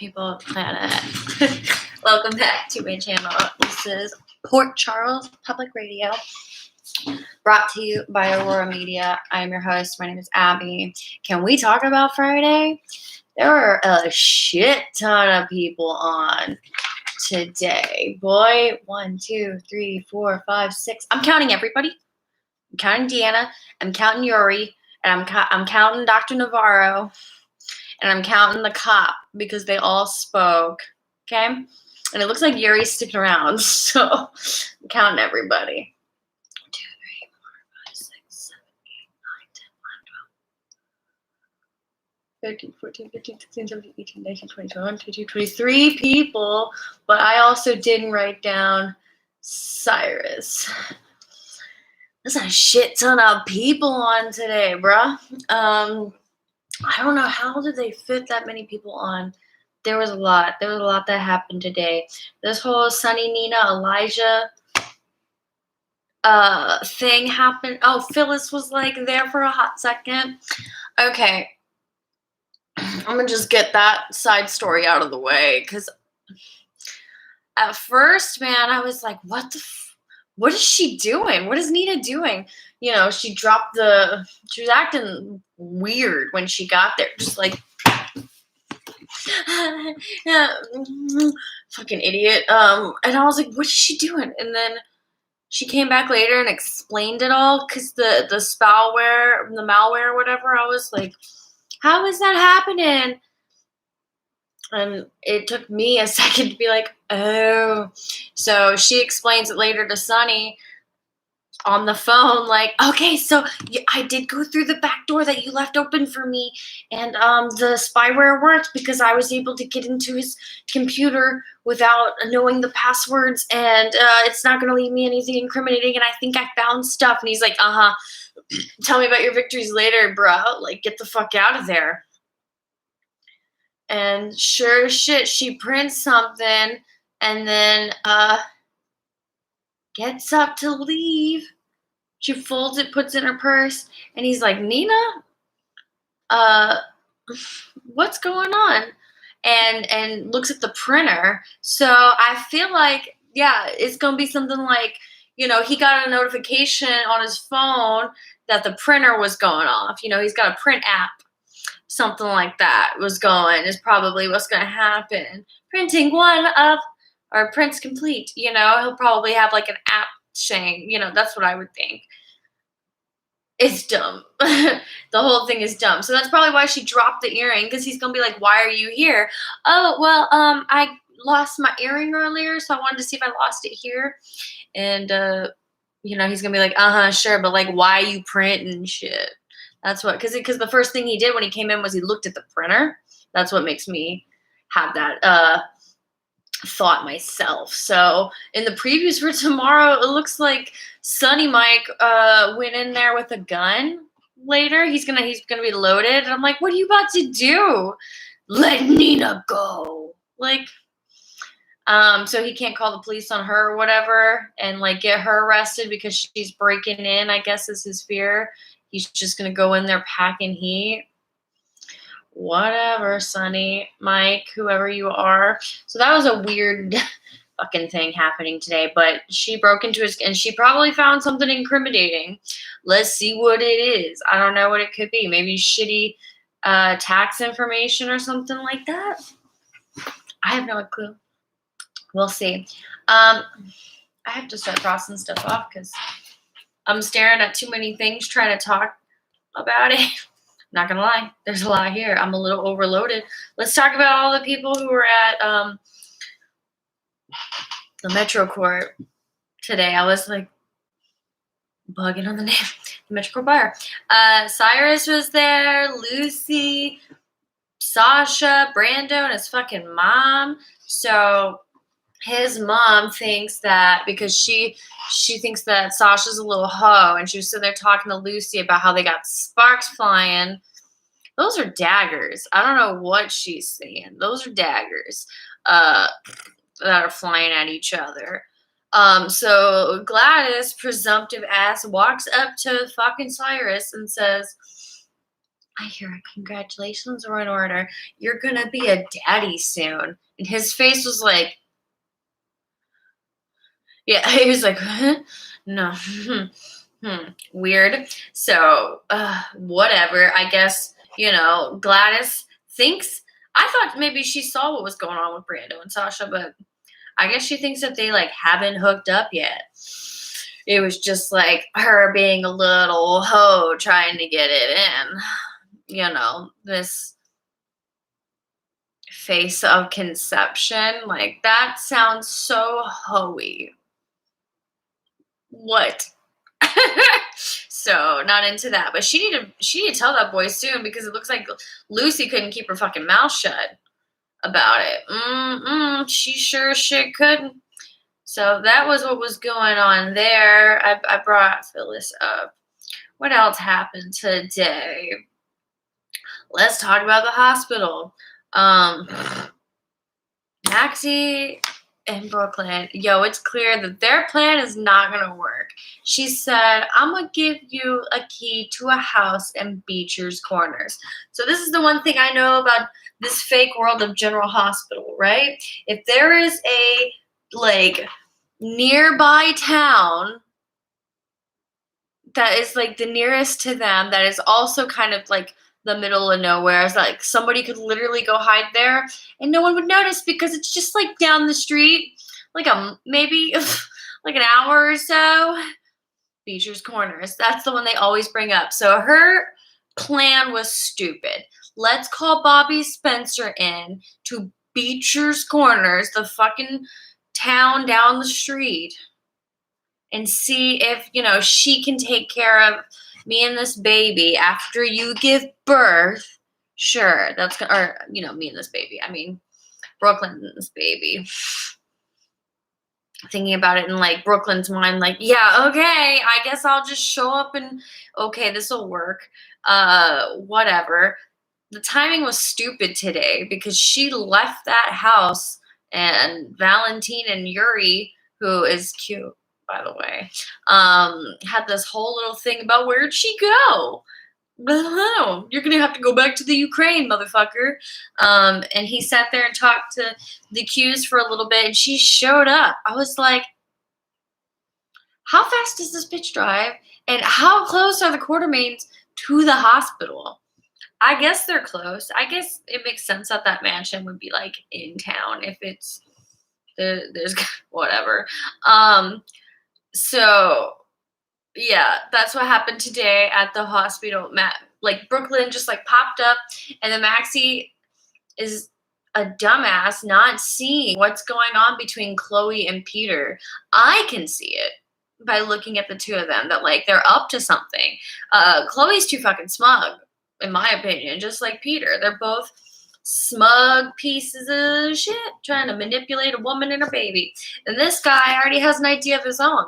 people planet. Welcome back to my channel. This is Port Charles Public Radio, brought to you by Aurora Media. I'm your host. My name is Abby. Can we talk about Friday? There were a shit ton of people on today. Boy, 1, 2, 3, 4, 5, 6. I'm counting everybody. I'm counting Deanna. I'm counting Yuri. And I'm counting Dr. Navarro. And I'm counting the cop because they all spoke. Okay? And it looks like Yuri's sticking around. So I'm counting everybody. 1, 2, 3, 4, 5, 6, 7, 8, 9, 10, 11, 12, 13, 14, 15, 16, 17, 18, 19, 20, 21, 22, 23 people. But I also didn't write down Cyrus. There's a shit ton of people on today, bruh. I don't know, how did they fit that many people on? There was a lot. There was a lot that happened today. This whole Sunny, Nina, Elijah thing happened. Oh, Phyllis was like there for a hot second. Okay. I'm gonna just get that side story out of the way, because at first, man, I was like, what is she doing? What is Nina doing? You know, she was acting weird when she got there. Just like, fucking idiot. And I was like, what is she doing? And then she came back later and explained it all, because the malware or whatever, I was like, how is that happening? And it took me a second to be like, oh. So she explains it later to Sunny on the phone, like, okay, so I did go through the back door that you left open for me, and the spyware worked because I was able to get into his computer without knowing the passwords, and it's not going to leave me anything incriminating, and I think I found stuff. And he's like, tell me about your victories later, bro. Like, get the fuck out of there. And sure as shit, she prints something and then gets up to leave. She folds it, puts it in her purse, and he's like, Nina, what's going on? And looks at the printer. So I feel like, yeah, it's going to be something like, you know, he got a notification on his phone that the printer was going off. You know, he's got a print app. Something like that is probably what's going to happen. Printing prints complete. You know, he'll probably have like an app saying, you know, that's what I would think. It's dumb. The whole thing is dumb. So that's probably why she dropped the earring, because he's going to be like, why are you here? Oh, well, I lost my earring earlier, so I wanted to see if I lost it here. And, you know, he's going to be like, sure, but like, why you printing shit? That's what, because the first thing he did when he came in was he looked at the printer. That's what makes me have that thought myself. So in the previews for tomorrow, it looks like Sunny Mike went in there with a gun later. He's gonna be loaded. And I'm like, what are you about to do? Let Nina go. Like, so he can't call the police on her or whatever and like get her arrested because she's breaking in, I guess is his fear. He's just going to go in there packing heat. Whatever, Sunny, Mike, whoever you are. So that was a weird fucking thing happening today. But she broke into and she probably found something incriminating. Let's see what it is. I don't know what it could be. Maybe shitty tax information or something like that. I have no clue. We'll see. I have to start crossing stuff off because I'm staring at too many things trying to talk about it. Not gonna lie, there's a lot here. I'm a little overloaded. Let's talk about all the people who were at the Metro Court today. I was like bugging on the name. The Metro Court bar. Cyrus was there, Lucy, Sasha, Brando, and his fucking mom. So his mom thinks that because she thinks that Sasha's a little hoe, and she was sitting there talking to Lucy about how they got sparks flying. Those are daggers. I don't know what she's saying. Those are daggers that are flying at each other. So Gladys, presumptive ass, walks up to fucking Cyrus and says, I hear congratulations are in order. You're gonna be a daddy soon. And his face was like, yeah, he was like, huh? No. Weird. So, whatever. I guess, Gladys thinks, I thought maybe she saw what was going on with Brando and Sasha, but I guess she thinks that they like haven't hooked up yet. It was just like her being a little hoe trying to get it in. This face of conception. Like, that sounds so hoey. What? So, not into that. But she need to tell that boy soon, because it looks like Lucy couldn't keep her fucking mouth shut about it. She sure shit couldn't. So that was what was going on there. I brought Phyllis up. What else happened today? Let's talk about the hospital. Maxie and Brooklyn, it's clear that their plan is not going to work. She said, I'm going to give you a key to a house in Beecher's Corners. So this is the one thing I know about this fake world of General Hospital, right? If there is a, nearby town that is, the nearest to them, that is also kind of, the middle of nowhere, is somebody could literally go hide there and no one would notice, because it's just down the street, maybe an hour or so. Beecher's Corners, that's the one they always bring up. So her plan was stupid. Let's call Bobby Spencer in to Beecher's Corners, the fucking town down the street, and see if she can take care of me and this baby after you give birth. Sure, that's gonna, or me and this baby. I mean, Brooklyn and this baby. Thinking about it in Brooklyn's mind, yeah, okay, I guess I'll just show up and okay, this will work. Whatever. The timing was stupid today, because she left that house, and Valentine and Yuri, who is cute, by the way, had this whole little thing about where'd she go? Hello, you're gonna have to go back to the Ukraine, motherfucker. And he sat there and talked to the Q's for a little bit, and she showed up. I was like, how fast does this bitch drive? And how close are the Quartermains to the hospital? I guess they're close. I guess it makes sense that that mansion would be in town if it's there's whatever. So yeah, that's what happened today at the hospital. Brooklyn just popped up, and then Maxie is a dumbass, not seeing what's going on between Chloe and Peter. I can see it by looking at the two of them, that they're up to something. Chloe's too fucking smug, in my opinion, just like Peter. They're both smug pieces of shit trying to manipulate a woman and her baby. And this guy already has an idea of his own.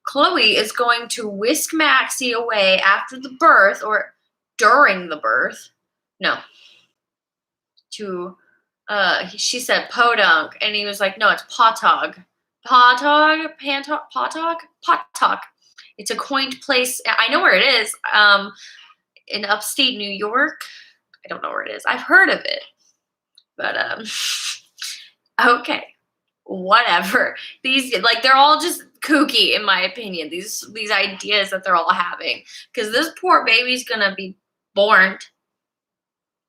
Chloe is going to whisk Maxie away after the birth, or during the birth. No. She said podunk, and he was like, no, it's potog. Potog? Potog. It's a quaint place. I know where it is. In upstate New York. I don't know where it is. I've heard of it. But, okay. Whatever. These, they're all just kooky, in my opinion. These ideas that they're all having. Because this poor baby's gonna be born.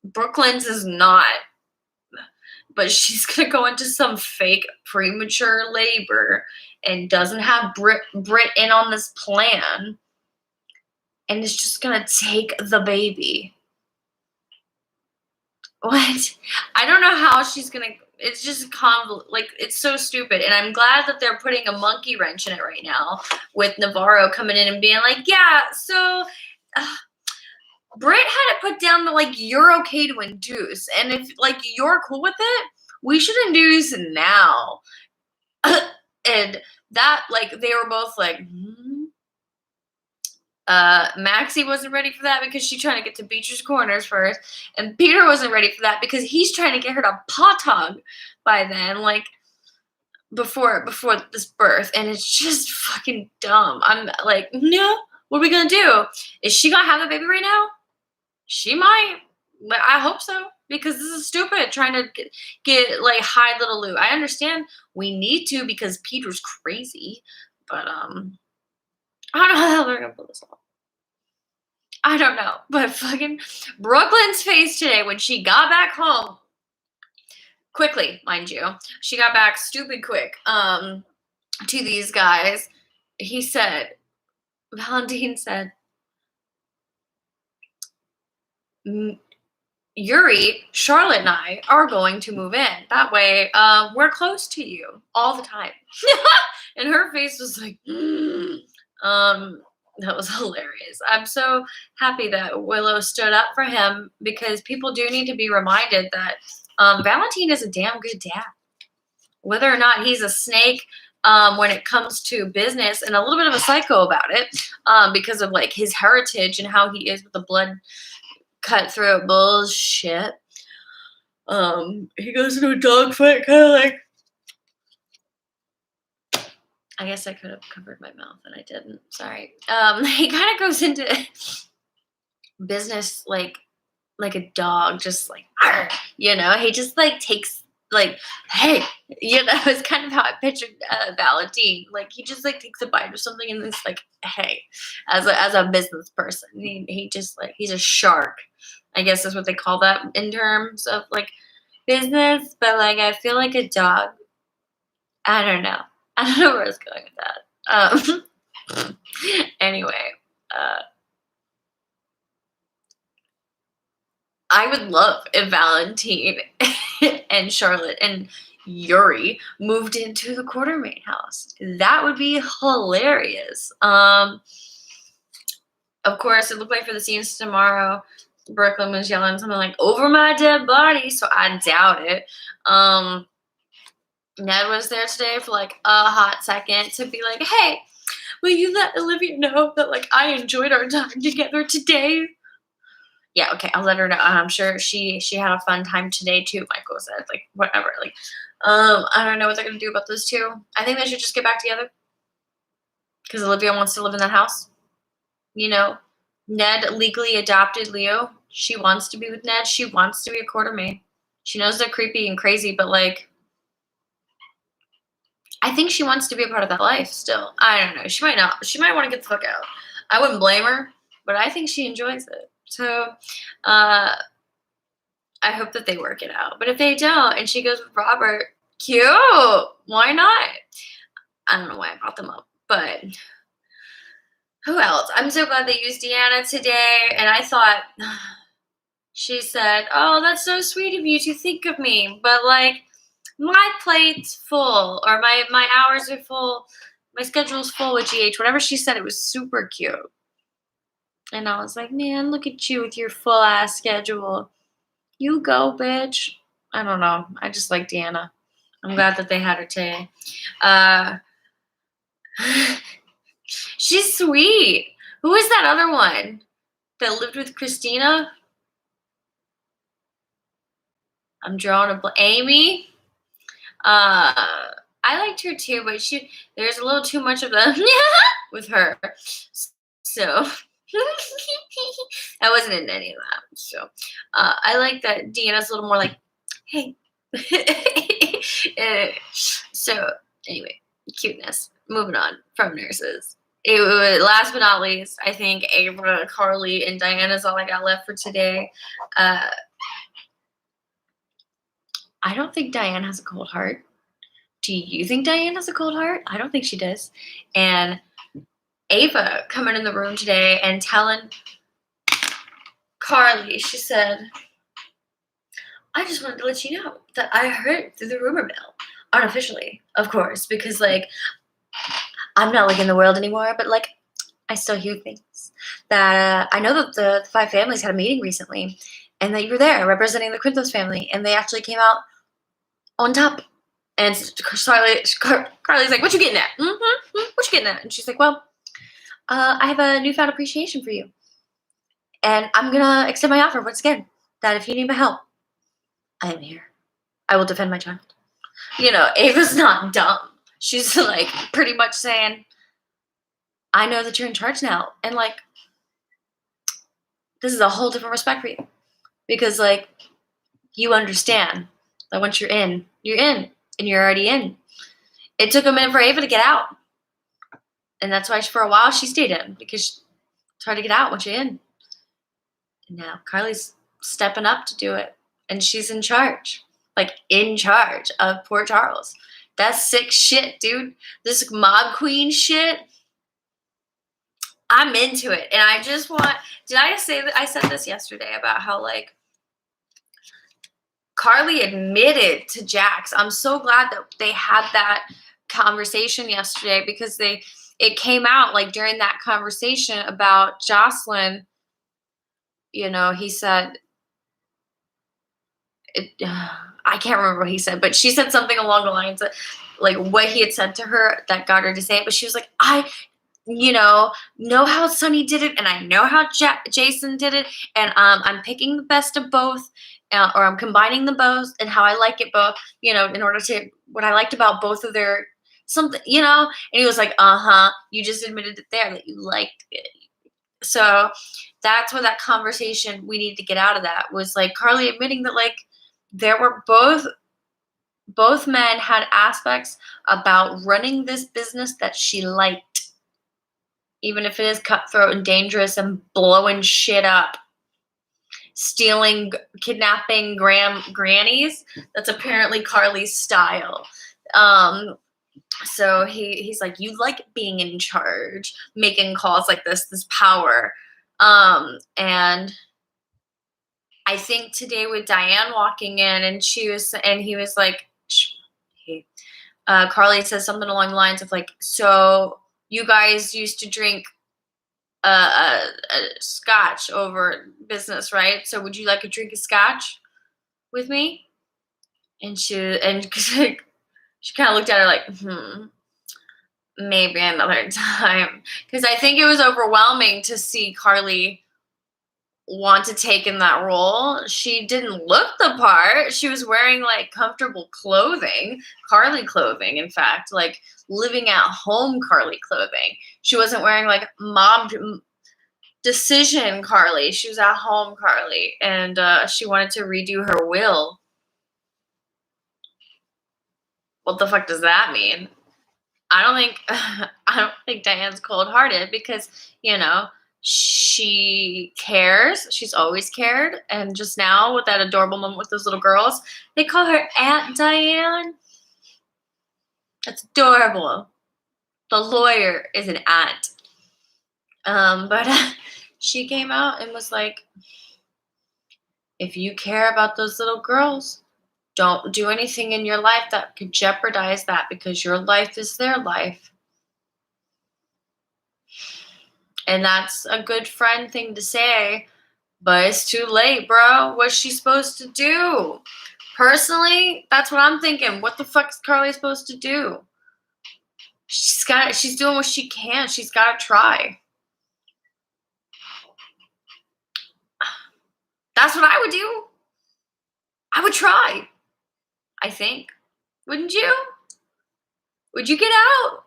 Brooklyn's is not. But she's gonna go into some fake premature labor and doesn't have Brit in on this plan. And is just gonna take the baby. What? I don't know how she's gonna. It's just it's so stupid. And I'm glad that they're putting a monkey wrench in it right now, with Navarro coming in and being like, yeah, so Britt had it put down that you're okay to induce, and if you're cool with it, we should induce now. And that they were both Maxie wasn't ready for that, because she's trying to get to Beecher's Corners first, and Peter wasn't ready for that because he's trying to get her to potog by then, before this birth. And it's just fucking dumb. I'm no, what are we gonna do? Is she gonna have the baby right now? She might. But I hope so because this is stupid trying to get like hide little Lou. I understand we need to because Peter's crazy, but I don't know how the hell they're gonna pull this off. I don't know, but fucking Brooklyn's face today when she got back home quickly, mind you, she got back stupid quick. To these guys, he said, Valentine said, Yuri, Charlotte, and I are going to move in. That way, we're close to you all the time. And her face was like, that was hilarious. I'm so happy that Willow stood up for him because people do need to be reminded that Valentine is a damn good dad. Whether or not he's a snake when it comes to business and a little bit of a psycho about it because of like his heritage and how he is with the blood cutthroat bullshit. He goes into a dogfight, kind of like. I guess I could have covered my mouth and I didn't. Sorry. He kind of goes into business like a dog, just like, he just like takes like, hey, it's kind of how I pictured Valentine. Like he just like takes a bite or something and it's like, hey, as a business person, he just like he's a shark. I guess that's what they call that in terms of like business. But like I feel like a dog. I don't know where I was going with that. Anyway, I would love if Valentine and Charlotte and Yuri moved into the Quartermain house. That would be hilarious. Of course, it looked like for the scenes tomorrow, Brooklyn was yelling something like, over my dead body, so I doubt it. Ned was there today for like a hot second to be like, hey, will you let Olivia know that like I enjoyed our time together today? Yeah, okay, I'll let her know. I'm sure she had a fun time today too, Michael said. Like, whatever. Like, I don't know what they're gonna do about those two. I think they should just get back together. Because Olivia wants to live in that house. Ned legally adopted Leo. She wants to be with Ned. She wants to be a Quartermain. She knows they're creepy and crazy, but like I think she wants to be a part of that life still. I don't know. She might not. She might want to get the fuck out. I wouldn't blame her, but I think she enjoys it. So I hope that they work it out. But if they don't and she goes with Robert, cute. Why not? I don't know why I brought them up, but who else? I'm so glad they used Deanna today. And I thought she said, oh, that's so sweet of you to think of me. But like, my plate's full or my hours are full. My schedule's full with GH. Whatever she said, it was super cute. And I was like, man, look at you with your full ass schedule. You go, bitch. I don't know. I just like Deanna. I'm glad that they had her today. She's sweet. Who is that other one that lived with Christina? I'm drawing a Amy. I liked her too, but there's a little too much of the with her. So I wasn't into any of that. So I like that Deanna's a little more like, hey. So anyway, cuteness. Moving on from nurses. It was, last but not least, I think Ava, Carly, and Diana's all I got left for today. I don't think Diane has a cold heart. Do you think Diane has a cold heart? I don't think she does. And Ava coming in the room today and telling Carly, she said, I just wanted to let you know that I heard through the rumor mill, unofficially, of course, because like I'm not like in the world anymore, but like I still hear things that I know that the five families had a meeting recently and that you were there representing the Quintos family and they actually came out on top. And Carly's like, what you getting at? What you getting at? And she's like, well, I have a newfound appreciation for you. And I'm going to extend my offer once again that if you need my help, I am here. I will defend my child. Ava's not dumb. She's like pretty much saying, I know that you're in charge now. And like, this is a whole different respect for you because like you understand that once you're in, and you're already in. It took a minute for Ava to get out, and that's why for a while she stayed in because it's hard to get out once you're in. And now Carly's stepping up to do it, and she's in charge, like in charge of Port Charles. That's sick shit, dude. This mob queen shit. I'm into it, and I just want. Did I say that? I said this yesterday about how like Carly admitted to Jax. I'm so glad that they had that conversation yesterday because it came out like during that conversation about Jocelyn. You know, he said, I can't remember what he said, but she said something along the lines of like what he had said to her that got her to say it. But she was like, I know how Sonny did it, and I know how Jason did it, and I'm picking the best of both, or I'm combining them both, and how I like it both, in order to what I liked about both of their something, and he was like, you just admitted it there that you liked it. So that's what that conversation we need to get out of that was like Carly admitting that like there were both men had aspects about running this business that she liked. Even if it is cutthroat and dangerous and blowing shit up. Stealing, kidnapping grannies. That's apparently Carly's style. So he's like, you like being in charge, making calls like this power. And I think today with Diane walking in and he was like, Carly says something along the lines of like, so you guys used to drink a scotch over business, right? So would you like a drink of scotch with me? And she kind of looked at her like, maybe another time. Because I think it was overwhelming to see Carly want to take in that role. She didn't look the part. She was wearing like comfortable clothing, Carly clothing, in fact, like living at home Carly clothing. She wasn't wearing like mob decision Carly. She was at home Carly, and she wanted to redo her will. What the fuck does that mean? I don't think Diane's cold-hearted because, she cares. She's always cared. And just now with that adorable moment with those little girls, they call her Aunt Diane. That's adorable. The lawyer is an aunt. But she came out and was like, if you care about those little girls, don't do anything in your life that could jeopardize that because your life is their life. And that's a good friend thing to say, but it's too late, bro. What's she supposed to do? Personally, that's what I'm thinking. What the fuck is Carly supposed to do? She's doing what she can. She's got to try. That's what I would do. I would try. I think. Wouldn't you? Would you get out?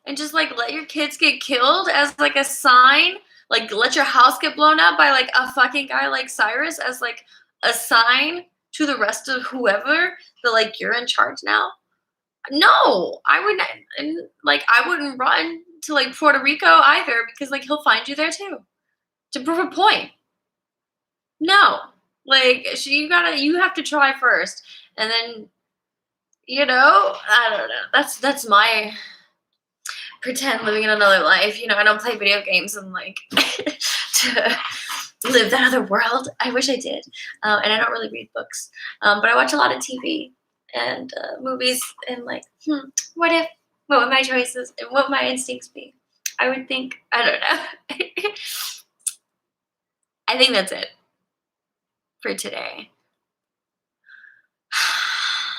And just like let your kids get killed as like a sign, like let your house get blown up by like a fucking guy like Cyrus as like a sign to the rest of whoever that like you're in charge now? No, I wouldn't. And like I wouldn't run to like Puerto Rico either because like he'll find you there too to prove a point. No, like you have to try first, and then I don't know. That's my pretend living in another life. I don't play video games and like to live that other world. I wish I did. And I don't really read books. But I watch a lot of TV and movies and like, what would my choices and what would my instincts be? I would think, I don't know. I think that's it for today.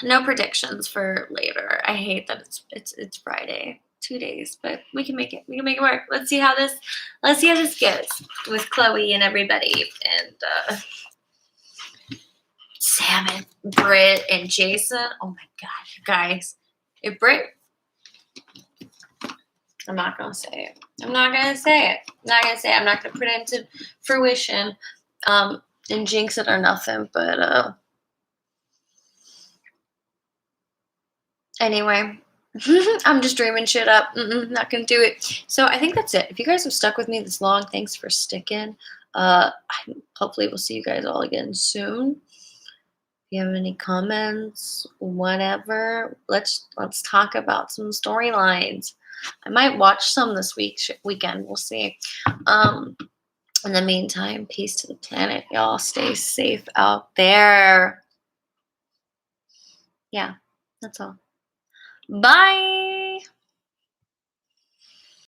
No predictions for later. I hate that it's Friday. 2 days, but we can make it. We can make it work. Let's see how this goes with Chloe and everybody, and Sam and Britt and Jason. Oh my god, guys! If Britt, I'm not gonna say it. I'm not gonna say it. I'm not gonna say it. I'm not gonna put it into fruition, and jinx it or nothing. But anyway, I'm just dreaming shit up. Not gonna do it. So I think that's it. If you guys have stuck with me this long, thanks for sticking. Hopefully we'll see you guys all again soon. If you have any comments, whatever, let's talk about some storylines. I might watch some this weekend. We'll see. In the meantime, peace to the planet. Y'all stay safe out there. Yeah, that's all. Bye.